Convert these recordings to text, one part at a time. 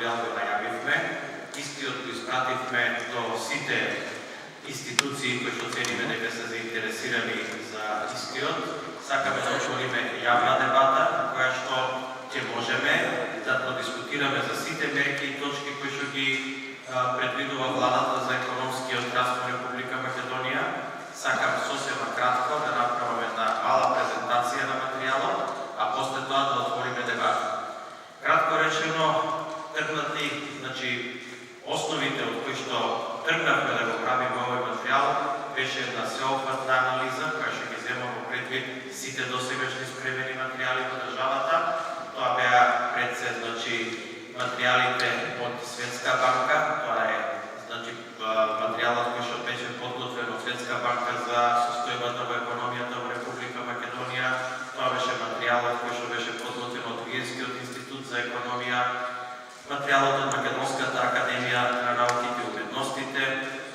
материјал го најавивме, истиот го испративме до сите институции кои што цениме дека се заинтересирани за истиот. Сакаме да отвориме јавна дебата, која што ќе можеме да продискутираме за сите мерки и точки кои што ги предвидува владата за економскиот раст во Република Македонија. Сакам сосема кратко да направам една мала презентација на материјалот, а после тоа да отвориме дебата. Кратко речено, тргнати, основите од кои што тргнавме да го правиме овој материјал беше една сеопфатна анализа која што ги зема во предвид сите досегашни спремени материјали во државата. Тоа беа пред се материјалите од Светска банка, тоа е материјалот кој што беше подготвен од Светска банка за состојбата во економијата во Република Македонија. Тоа беше материјалот кој што беше подготвен од Виенскиот институт за економија, материјалот од Македонската академија на науките и уметностите,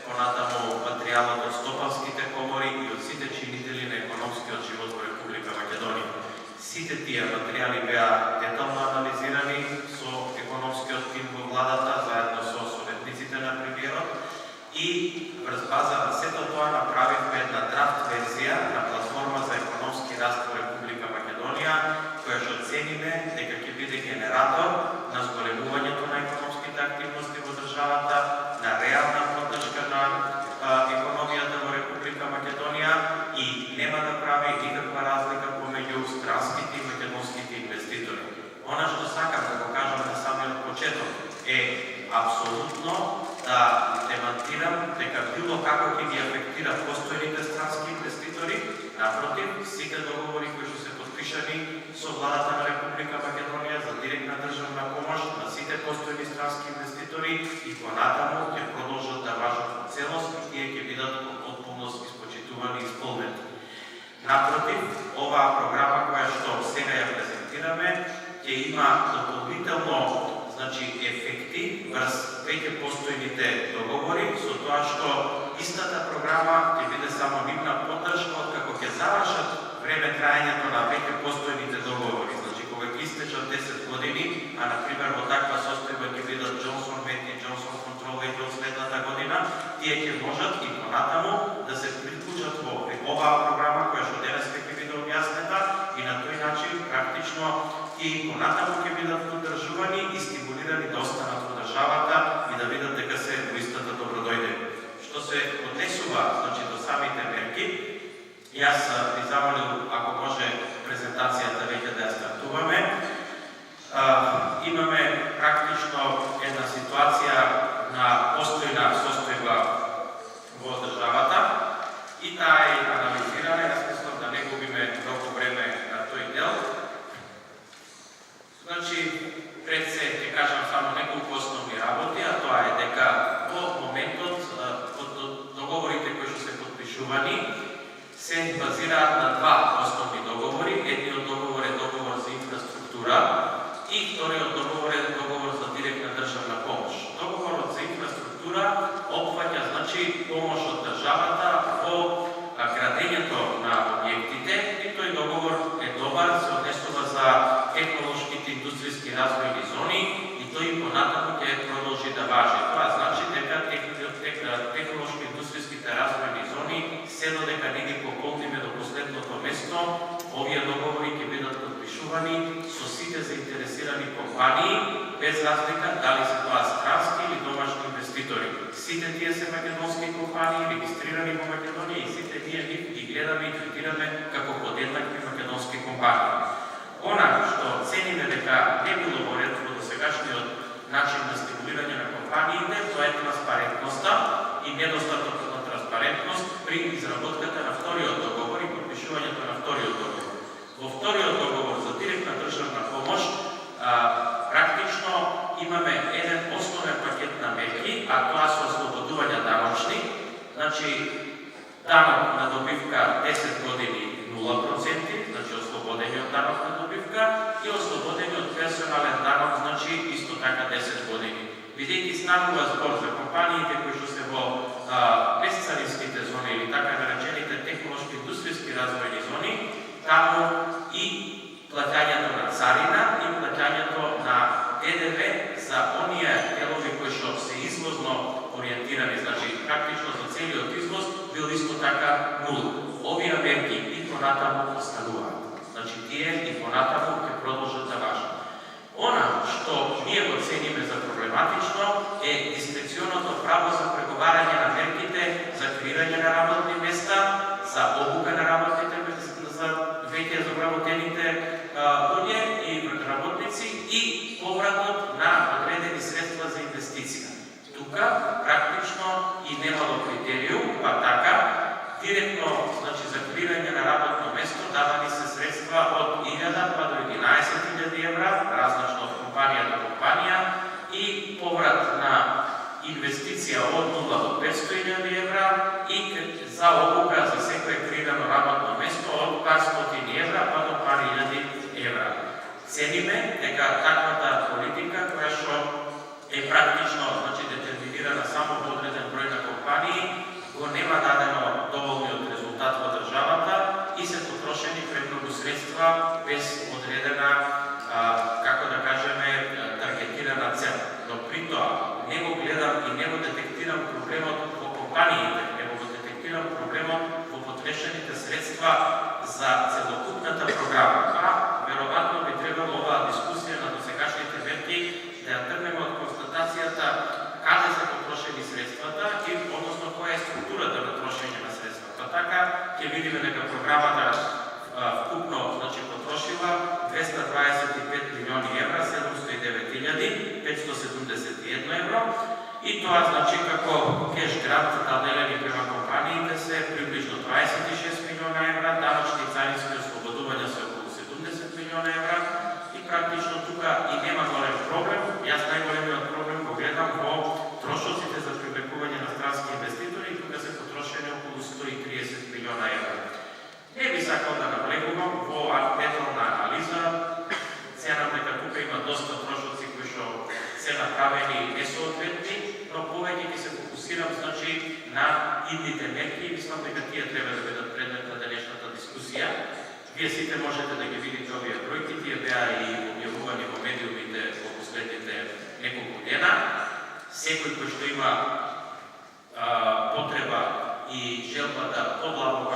понатаму материјалот од стопанските комори и од сите чинители на економскиот живот во Република Македонија. Сите тие материјали беа детално анализирани со економскиот тим во владата, заедно со советниците на премиерот, и врз база на сето тоа направивме една драфт верзија на платформа за економски раст во Република Македонија, која што цениме дека ќе биде генератор на зголемувањето на економските активности во државата, на реална поддршка на економијата во Република Македонија и нема да прави никаква разлика помеѓу странските и македонските инвеститори. Она што сакам да го кажам на самиот почеток е апсолутно да демонтирам дека било како ќе ги афектира постојните странски инвеститори. Напротив, сите договори кои што се подпишани со владата на Република Македонија за директна државна помош на сите постојни странски инвеститори и понатаму ќе продолжат да важат во целост и тие ќе бидат во потполност испочитувани и исполнети. Напротив, оваа програма која што сега ја презентираме ќе има дополнително ефекти врз веќе постојните договори, со тоа што истата програма ќе биде само нивна поддршка откако ќе завршат време траењето на веќе постојните договори. Кога ќе истечат 10 години, а например во таква состојба ќе бидат Джонсон Мет и Джонсон Контролейт од следната година, тие ќе можат и понатаму да се приклучат во оваа програма која што денес ќе биде објаснета и на тој начин практично и понатаму ќе бидат поддржувани и стимулирани да останат во државата и да видат дека се во истата добродојдени. Што се однесува до самите мерки, јас би замолил, ако може, презентацијата веќе да ја стартуваме. Имаме практично една ситуација на постојна состојба во државата и таа е анализирана, јас мислам да не губиме многу време на тој дел. Пред се ќе кажам само неколку основни работи, а тоа е дека во моментот од договорите кои што се подпишувани се базираат на два основни договори. Едниот договор е договор за инфраструктура и вториот договор е договор за директна државна помош. Договорот за инфраструктура опфаќа помош од државата во градењето на објектите и тој договор е добар, се однесува за технолошките индустријски развојни зони и тој понатаму ќе продолжи да важи. Тоа значи дека технолошко-индустријските развојни зони се додека не ги пополниме до последното место, овие договори ќе бидат подпишувани со сите заинтересирани компании, без разлика дали се тоа странски или домашни инвеститори. Сите тие се македонски компании, регистрирани во Македонија и сите ние ги гледаме и третираме како подеднакви македонски компании. Она што цениме дека не било во ред во досегашниот начин на стимулирање на компаниите, тоа е транспарентноста и недостатокот на транспарентност при изработката на вториот договор и подпишувањето на вториот договор. Во вториот договор за директна државна помош практично имаме еден основен пакет на мерки, а тоа се ослободување даночни, данок на добивка 10 години 0%, ослободени од данок на добивка и ослободени од персонален данок, исто така 10 години. Бидејќи станува збор за компаниите кои што се во безцаринските зони или така наречените технолошки индустријски развојни зони, таму и плаќањето на царина и плаќањето на ДДВ за оние ориентирани, значи практично за целиот износ бил исто така нула. Овие мерки и понатаму остануваат. Значи тие и понатаму ќе продолжат да важат. Она што ние го цениме за проблематично е дискреционото право за преговарање на мерките за креирање на работни места, за обука на работните места, за веќе завработените луѓе и работници и повратот на одредени средства за инвестиција. Тука практично и немало критериум, па така директно, значи за креирање на работно место давани се средства од 1000 па до 11.000 евра, различно од компанија до компанија, и поврат на инвестиција од 0 до 500.000 евра и за обука за секое креирано работно место од пар стотини евра па до пар илјади евра. Цениме дека таквата политика, која што е практично, значи детерминирана само во одреден број на компании, го нема дадено доволниот резултат во државата и се потрошени премногу средства без одредена, како да кажеме, таргетирана цел. Но при тоа не го гледам и не го детектирам проблемот во компаниите, не го детектирам проблемот во потрошените средства за целокупната програма. Веројатно би требало оваа дискусија на досегашните мерки да ја тргнеме од констатацијата каде се потрошени средствата и односно која е структурата на трошење на средствата. Така ќе видиме дека програмата вкупно, значи, потрошила 225 милиони евра, 709.571 евро и тоа значи како кеш грант наделени према компаниите се приближно 26 милиона евра, даночни и царински ослободувања се околу 70 милиона евра и практично тука и нема голем проблем. Јас најголемиот проблем го гледам во трошоците за привлекување на странски инвеститори и тука се потрошени околу 130 милиона евра. Не би сакал да навлегувам во детална анализа, ценам дека тука има доста трошоци кои што се направени несоодветни, но повеќе ќе се фокусирам, значи, на идните мерки и мислам дека тие треба да бидат предмет на денешната дискусија. Вие сите можете да ги видите овие бројки, тие беа и објавувани во медиумите во последните неколку дена. Секој кој што има потреба и желба да подлабоко